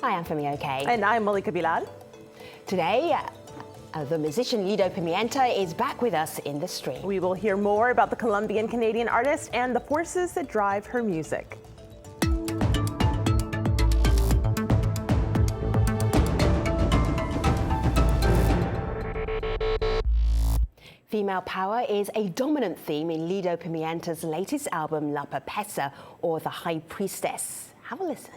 Hi, I'm Femi OK. And I'm Malika Bilal. Today, the musician Lido Pimienta is back with us in the stream. We will hear more about the Colombian-Canadian artist and the forces that drive her music. Female power is a dominant theme in Lido Pimienta's latest album, La Papessa, or The High Priestess. Have a listen.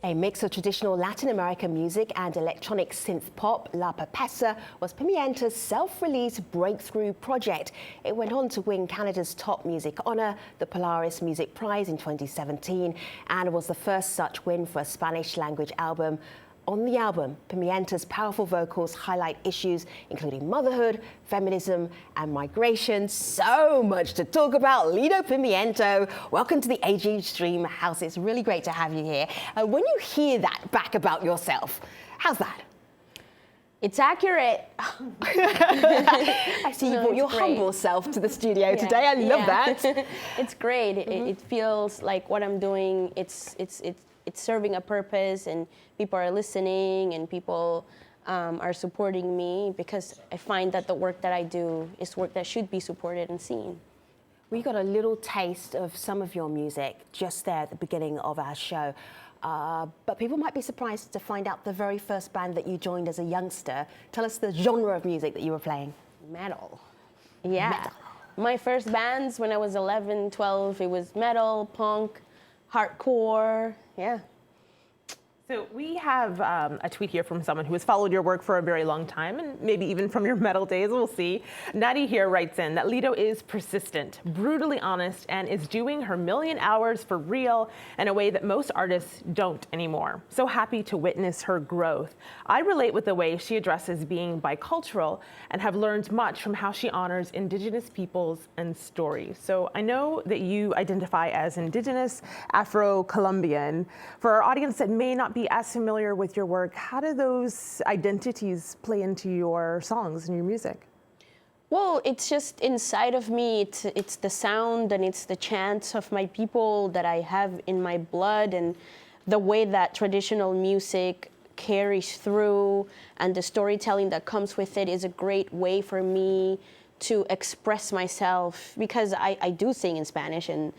A mix of traditional Latin American music and electronic synth-pop, La Papessa was Pimienta's self-released breakthrough project. It went on to win Canada's top music honour, the Polaris Music Prize in 2017, and was the first such win for a Spanish-language album. On the album, Pimienta's powerful vocals highlight issues including motherhood, feminism, and migration. So much to talk about. Lido Pimienta, welcome to the AG Stream House. It's really great to have you here. When you hear that back about yourself, how's that? It's accurate. I see you brought your humble self to the studio today. I love that. It's great. It feels like what I'm doing, it's serving a purpose, and people are listening, and people are supporting me, because I find that the work that I do is work that should be supported and seen. We got a little taste of some of your music just there at the beginning of our show. But people might be surprised to find out the very first band that you joined as a youngster. Tell us the genre of music that you were playing. Metal. Yeah. Metal. My first bands when I was 11, 12, it was metal, punk, hardcore, yeah. So we have a tweet here from someone who has followed your work for a very long time, and maybe even from your metal days, we'll see. Nadi here writes in that Lido is persistent, brutally honest, and is doing her million hours for real in a way that most artists don't anymore. So happy to witness her growth. I relate with the way she addresses being bicultural and have learned much from how she honors Indigenous peoples and stories. So I know that you identify as Indigenous, Afro-Colombian. For our audience that may not be as familiar with your work, how do those identities play into your songs and your music? Well, it's just inside of me. It's the sound and it's the chants of my people that I have in my blood, and the way that traditional music carries through and the storytelling that comes with it is a great way for me to express myself, because I do sing in Spanish, and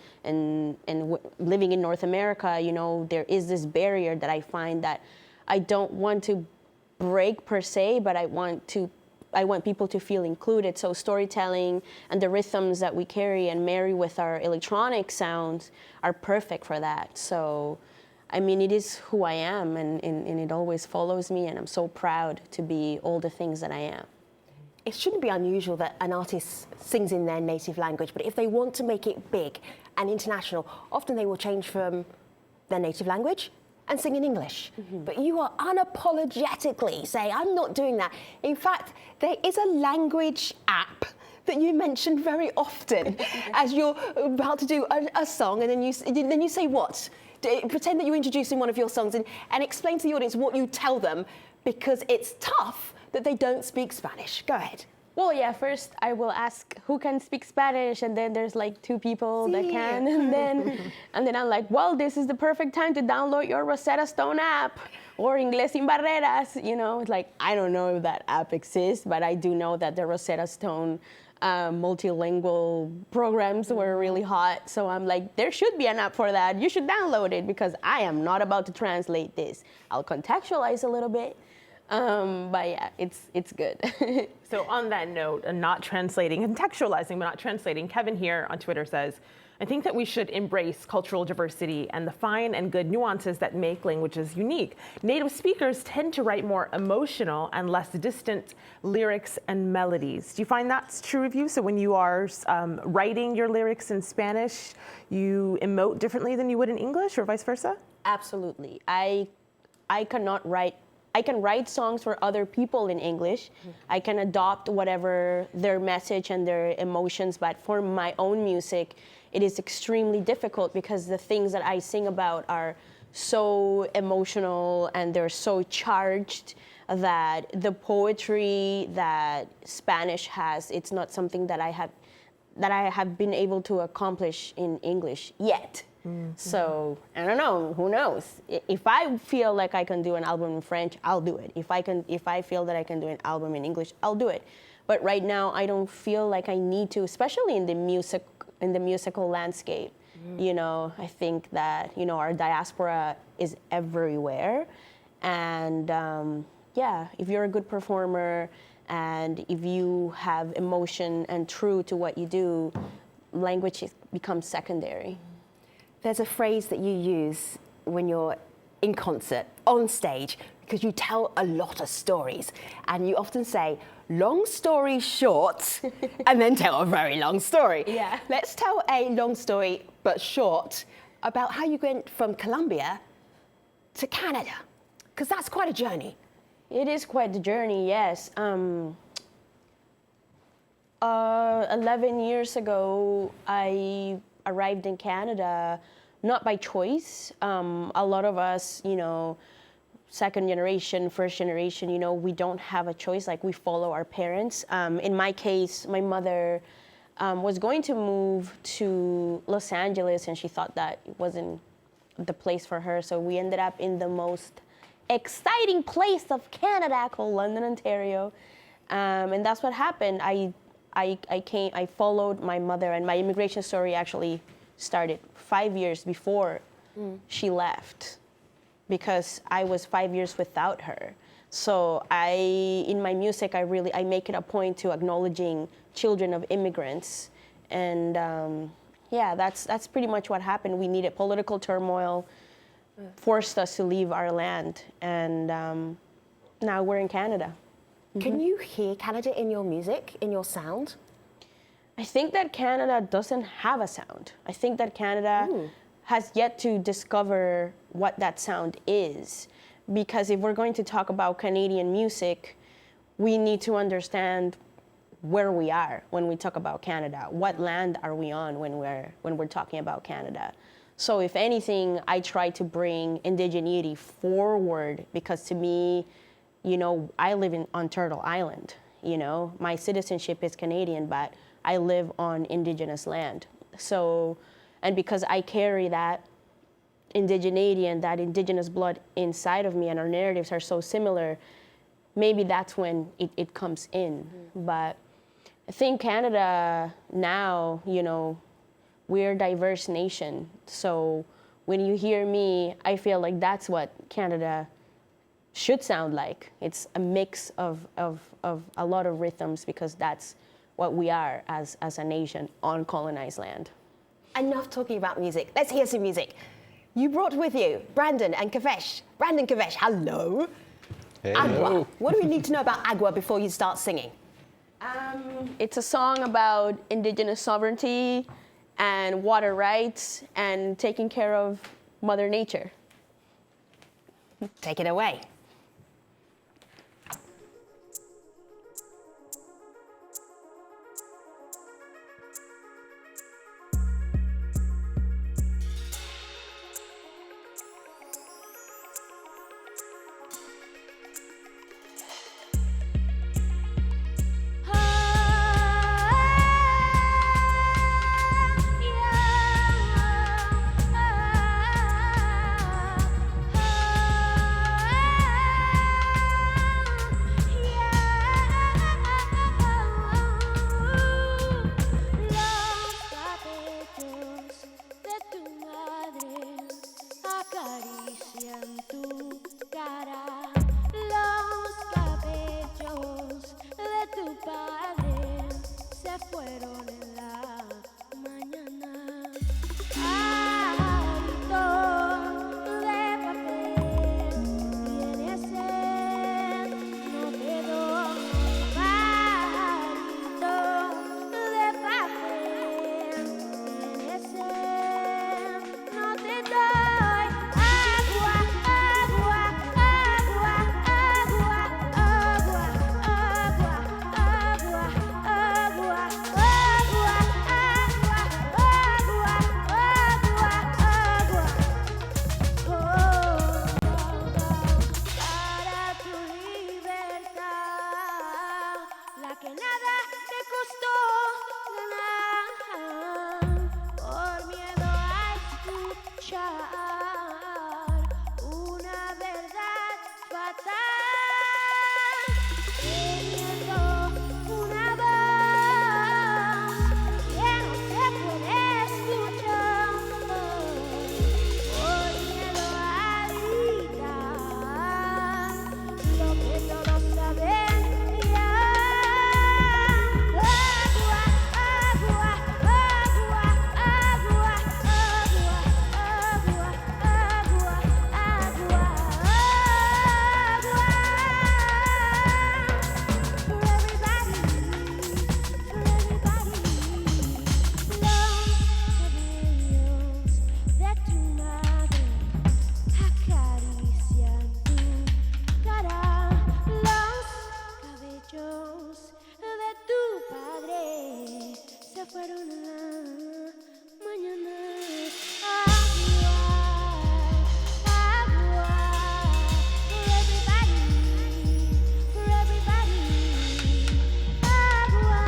living in North America, you know, there is this barrier that I find that I don't want to break per se, but I want people to feel included. So storytelling and the rhythms that we carry and marry with our electronic sounds are perfect for that. So, I mean, it is who I am, and it always follows me, and I'm so proud to be all the things that I am. It shouldn't be unusual that an artist sings in their native language, but if they want to make it big and international, often they will change from their native language and sing in English. But you are unapologetically saying, I'm not doing that. In fact, there is a language app that you mention very often as you're about to do a song, and then you say what? Pretend that you're introducing one of your songs and explain to the audience what you tell them, because it's tough that they don't speak Spanish. Go ahead. Well, yeah, first I will ask who can speak Spanish, and then there's like 2 people that can, and then I'm like, well, this is the perfect time to download your Rosetta Stone app or Inglés Sin Barreras. You know, it's like, I don't know if that app exists, but I do know that the Rosetta Stone multilingual programs were really hot. So I'm like, there should be an app for that. You should download it, because I am not about to translate this. I'll contextualize a little bit. But yeah, it's good. So on that note, not translating, contextualizing, but not translating, Kevin here on Twitter says, I think that we should embrace cultural diversity and the fine and good nuances that make languages unique. Native speakers tend to write more emotional and less distant lyrics and melodies. Do you find that's true of you? So when you are writing your lyrics in Spanish, you emote differently than you would in English, or vice versa? Absolutely. I cannot write. I can write songs for other people in English. I can adopt whatever their message and their emotions, but for my own music, it is extremely difficult because the things that I sing about are so emotional and they're so charged that the poetry that Spanish has, it's not something that I have been able to accomplish in English yet. Mm-hmm. So I don't know, who knows? If I feel like I can do an album in French, I'll do it. If I feel that I can do an album in English, I'll do it. But right now I don't feel like I need to, especially in the musical landscape. Mm-hmm. You know, I think that, you know, our diaspora is everywhere. And yeah, if you're a good performer and if you have emotion and true to what you do, language becomes secondary. There's a phrase that you use when you're in concert, on stage, because you tell a lot of stories. And you often say, long story short, and then tell a very long story. Yeah. Let's tell a long story, but short, about how you went from Colombia to Canada, because that's quite a journey. It is quite the journey, yes. 11 years ago, I arrived in Canada, not by choice. A lot of us, you know, second generation, first generation, you know, we don't have a choice, like we follow our parents. In my case, my mother was going to move to Los Angeles and she thought that it wasn't the place for her. So we ended up in the most exciting place of Canada called London, Ontario. And that's what happened. I followed my mother, and my immigration story actually started 5 years before she left, because I was 5 years without her. So in my music, I make it a point to acknowledging children of immigrants. And yeah, that's pretty much what happened. We needed political turmoil, forced us to leave our land, and now we're in Canada. Can you hear Canada in your music, in your sound? I think that Canada doesn't have a sound. I think that Canada has yet to discover what that sound is. Because if we're going to talk about Canadian music, we need to understand where we are when we talk about Canada. What land are we on when we're talking about Canada? So if anything, I try to bring indigeneity forward, because to me, you know, I live on Turtle Island. You know, my citizenship is Canadian, but I live on indigenous land. So, and because I carry that indigeneity and that indigenous blood inside of me, and our narratives are so similar, maybe that's when it comes in. But I think Canada now, you know, we're a diverse nation. So when you hear me, I feel like that's what Canada should sound like. It's a mix of a lot of rhythms, because that's what we are as a nation on colonized land. Enough talking about music. Let's hear some music. You brought with you Brandon and Kavesh. Brandon, Kavesh, hello. Hey. Agua. What do we need to know about Agua before you start singing? It's a song about indigenous sovereignty and water rights and taking care of Mother Nature. Take it away. ojos de tu padre se fueron a la mañana. Agua, for everybody, agua,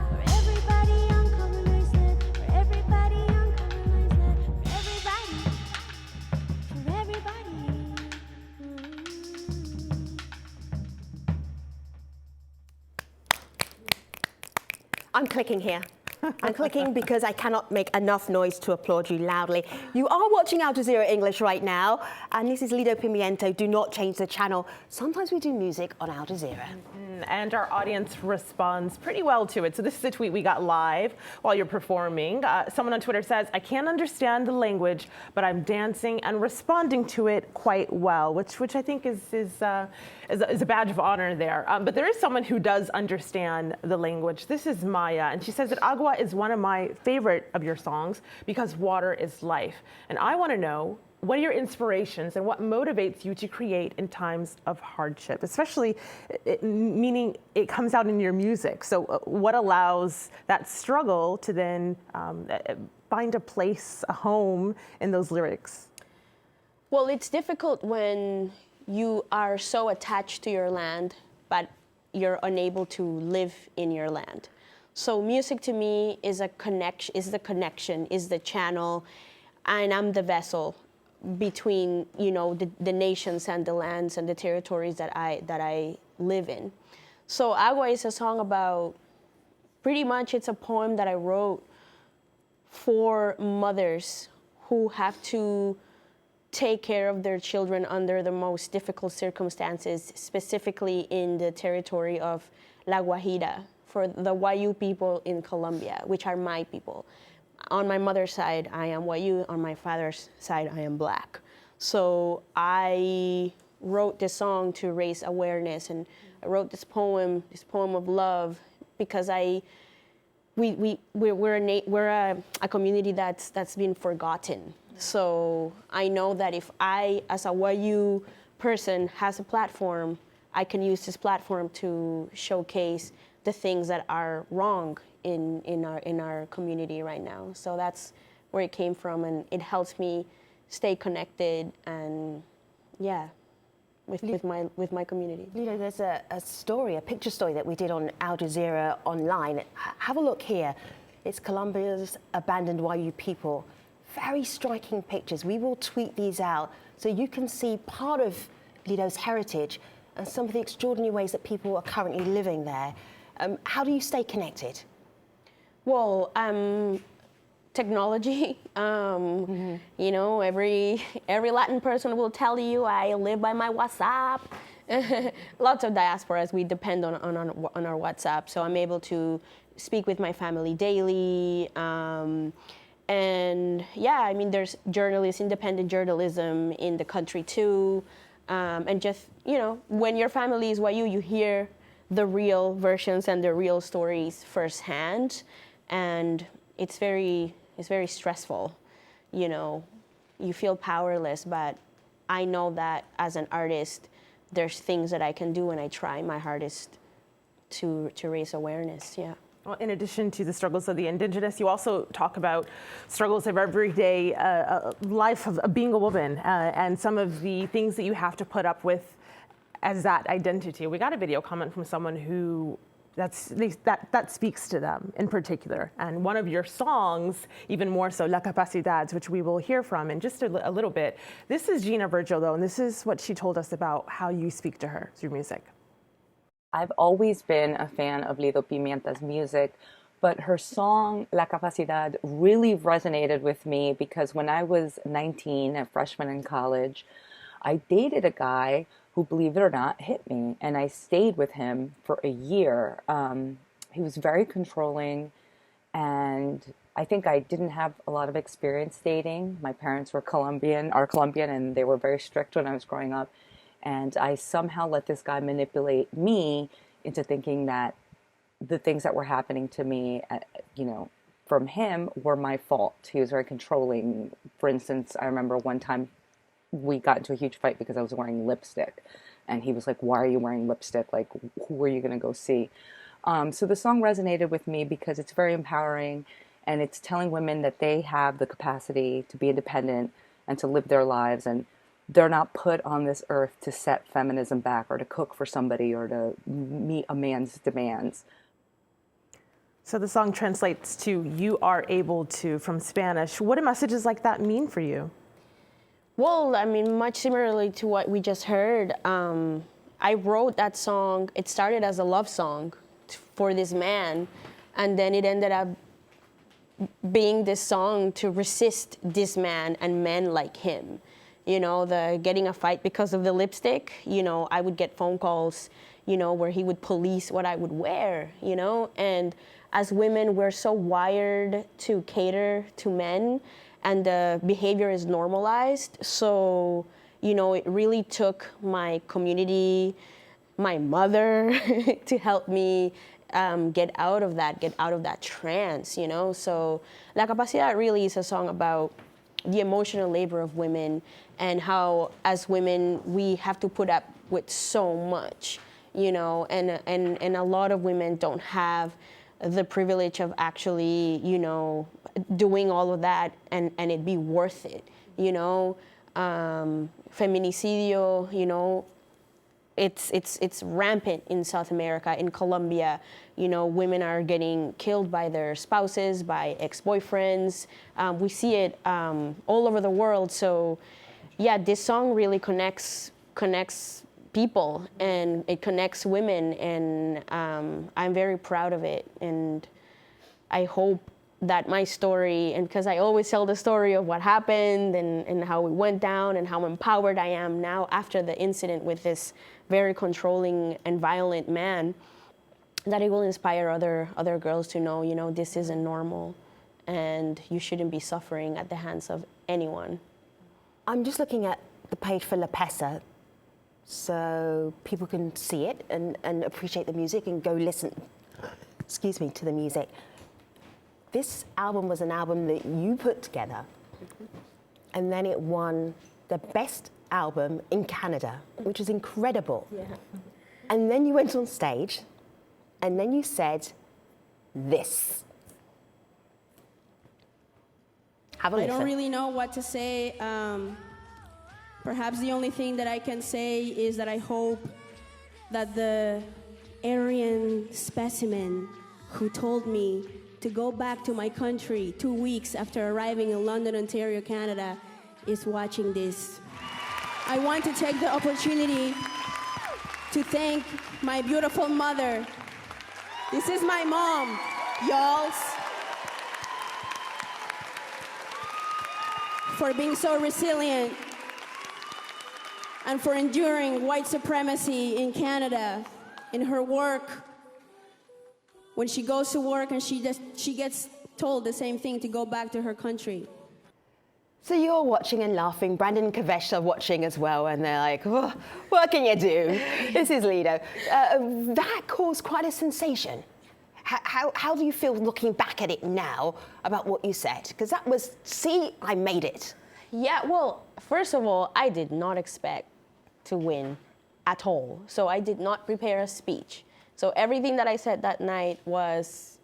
for everybody uncolonized land, for everybody uncolonized land, for everybody. I'm clicking here. I'm clicking because I cannot make enough noise to applaud you loudly. You are watching Al Jazeera English right now, and this is Lido Pimienta. Do not change the channel. Sometimes we do music on Al Jazeera. And our audience responds pretty well to it. So this is a tweet we got live while you're performing. Someone on Twitter says, I can't understand the language, but I'm dancing and responding to it quite well, which I think is a badge of honor there. But there is someone who does understand the language. This is Maya, and she says that Agua is one of my favorite of your songs because water is life. And I want to know, what are your inspirations and what motivates you to create in times of hardship, especially meaning it comes out in your music? So what allows that struggle to then find a place, a home in those lyrics? Well, it's difficult when you are so attached to your land, but you're unable to live in your land. So music to me is the connection, is the channel, and I'm the vessel between, you know, the nations and the lands and the territories that I live in. So Agua is a song about, pretty much it's a poem that I wrote for mothers who have to take care of their children under the most difficult circumstances, specifically in the territory of La Guajira, for the Wayu people in Colombia, which are my people. On my mother's side, I am Wayu. On my father's side, I am Black. So I wrote this song to raise awareness, and I wrote this poem of love, because we're a community that's been forgotten. So I know that if I, as a Wayu person, has a platform, I can use this platform to showcase the things that are wrong in our community right now. So that's where it came from, and it helps me stay connected and with my community. You know, there's a picture story that we did on Al Jazeera online. Have a look here. It's Colombia's abandoned Wayu people. Very striking pictures. We will tweet these out so you can see part of Lido's heritage and some of the extraordinary ways that people are currently living there. How do you stay connected? Well, technology. You know, every Latin person will tell you I live by my WhatsApp. Lots of diasporas, we depend on our WhatsApp, so I'm able to speak with my family daily. And yeah, I mean, there's independent journalism in the country too. And just, you know, when your family is Wayu, you hear the real versions and the real stories firsthand, and it's very stressful. You know, you feel powerless, but I know that as an artist, there's things that I can do, and I try my hardest to raise awareness. Yeah. Well, in addition to the struggles of the indigenous, you also talk about struggles of everyday life of being a woman and some of the things that you have to put up with as that identity. We got a video comment from someone who that speaks to them in particular. And one of your songs, even more so, La Capacidad, which we will hear from in just a little bit. This is Gina Virgil, though, and this is what she told us about how you speak to her through music. I've always been a fan of Lido Pimienta's music, but her song La Capacidad really resonated with me because when I was 19, a freshman in college, I dated a guy who, believe it or not, hit me, and I stayed with him for a year. He was very controlling, and I think I didn't have a lot of experience dating. My parents were Colombian, and they were very strict when I was growing up. And I somehow let this guy manipulate me into thinking that the things that were happening to me, you know, from him were my fault. He was very controlling. For instance, I remember one time we got into a huge fight because I was wearing lipstick. And he was like, why are you wearing lipstick? Like, who are you going to go see? So the song resonated with me because it's very empowering, and it's telling women that they have the capacity to be independent and to live their lives, and they're not put on this earth to set feminism back or to cook for somebody or to meet a man's demands. So the song translates to "you are able to" from Spanish. What do messages like that mean for you? Well, I mean, much similarly to what we just heard, I wrote that song. It started as a love song for this man, and then it ended up being this song to resist this man and men like him. You know, the getting a fight because of the lipstick, you know, I would get phone calls, you know, where he would police what I would wear, you know, and as women, we're so wired to cater to men, and the behavior is normalized. So, you know, it really took my community, my mother, to help me get out of that trance, you know? So La Capacidad really is a song about the emotional labor of women and how, as women, we have to put up with so much, you know, and a lot of women don't have the privilege of actually, you know, doing all of that and it be worth it, you know. Feminicidio, you know, it's rampant in South America, in Colombia. You know, women are getting killed by their spouses, by ex-boyfriends. We see it all over the world. So, yeah, this song really connects people, and it connects women, and I'm very proud of it. And I hope that my story, and because I always tell the story of what happened and how it went down and how empowered I am now after the incident with this very controlling and violent man, that it will inspire other girls to know, you know, this isn't normal and you shouldn't be suffering at the hands of anyone. I'm just looking at the page for Papessa so people can see it and appreciate the music and go listen, to the music. This album was an album that you put together, and then it won the best album in Canada, which is incredible. Yeah. And then you went on stage, and then you said this. Have a listen. I don't really know what to say. Perhaps the only thing that I can say is that I hope that the Aryan specimen who told me to go back to my country 2 weeks after arriving in London, Ontario, Canada, is watching this. I want to take the opportunity to thank my beautiful mother. This is my mom, y'all, for being so resilient and for enduring white supremacy in Canada, in her work. When she goes to work and she gets told the same thing, to go back to her country. So you're watching and laughing. Brandon and Kavesh are watching as well, and they're like, oh, what can you do? This is Lido. That caused quite a sensation. How do you feel looking back at it now about what you said? Because that was, see, I made it. Yeah, well, first of all, I did not expect to win at all. So I did not prepare a speech. So everything that I said that night was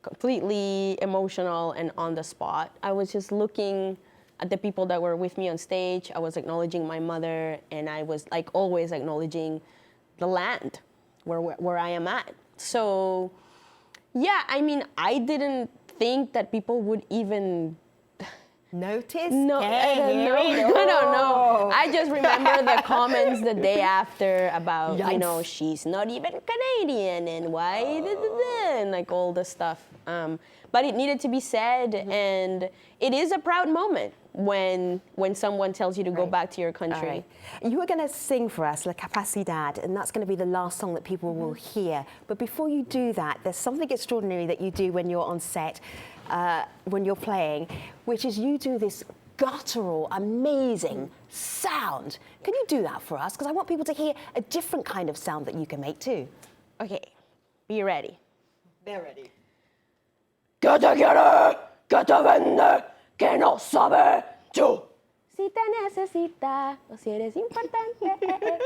completely emotional and on the spot. I was just looking at the people that were with me on stage. I was acknowledging my mother, and I was, like always, acknowledging the land where I am at. So, yeah, I mean, I didn't think that people would even notice? No, I don't know. I don't know. I just remember the comments the day after about, Yikes. You know, she's not even Canadian and why, and like all the stuff. But it needed to be said, and it is a proud moment when someone tells you to go back to your country. Right. You were going to sing for us La Capacidad, and that's going to be the last song that people will hear. But before you do that, there's something extraordinary that you do when you're on set, when you're playing, which is you do this guttural, amazing sound. Can you do that for us? Because I want people to hear a different kind of sound that you can make too. Okay, be ready. They're ready. Que te quiere, que te vende, que no sabe tú. si te necesita o si eres importante.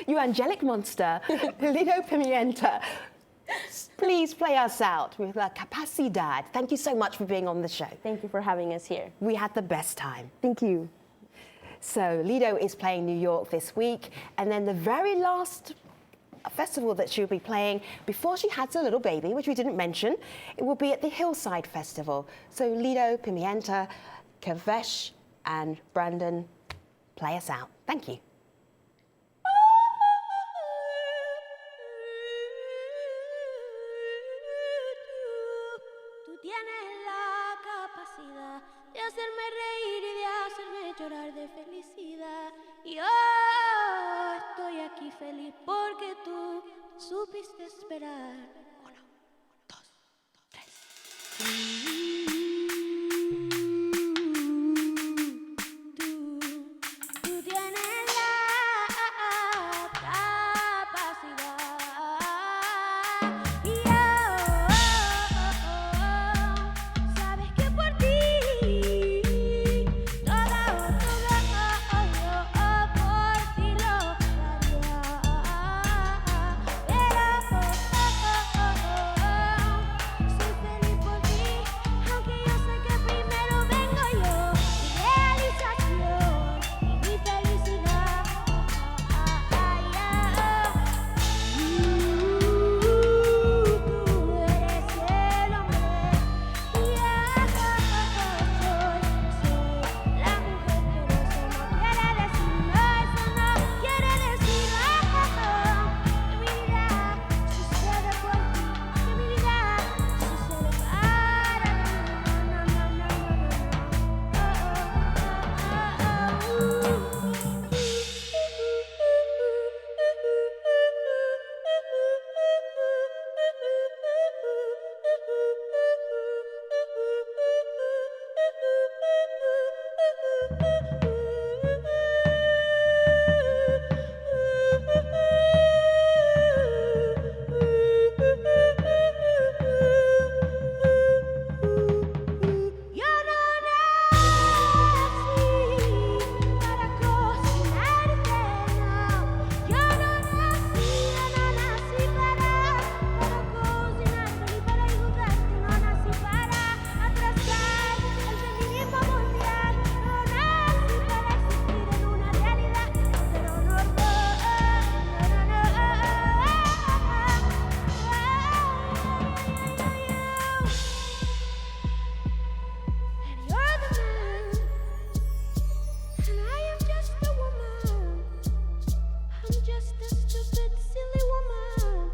You angelic monster, Lido Pimienta. Please play us out with La Capacidad. Thank you so much for being on the show. Thank you for having us here. We had the best time. Thank you. So Lido is playing New York this week, and then the very last festival that she'll be playing before she has a little baby, which we didn't mention, it will be at the Hillside Festival. So Lido, Pimienta, Kavesh, and Brandon, play us out. Thank you. Tú tienes la capacidad de hacerme reír y de hacerme llorar de felicidad. Y yo estoy aquí feliz porque tú supiste esperar. 1, 2, 3. Tú tienes la capacidad. Y yo sabes que por ti todo por ti lo haría. Pero soy feliz por ti, aunque yo sé que primero vengo yo. Mi realización y mi felicidad. Tú eres el hombre y yo soy la mujer, pero eso no quiere decir, eso no quiere decir que mi vida sucede por ti, que mi vida sucede para Yo no nací para cocinarte, no. Yo no nací para cocinarte ni para ayudarte. No nací para atrasar el feminismo mundial. No nací para existir en una realidad, pero no. And you're the man, and I am just a woman. I'm just a stupid, silly woman.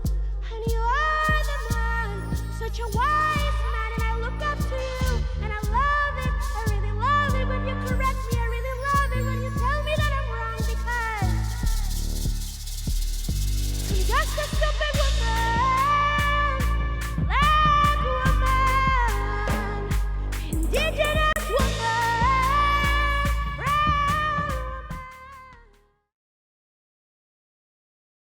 And you're the man, such a wise man, and I look up to you, and I love it. I really love it when you correct me. I really love it when you tell me that I'm wrong, because I'm just a stupid woman.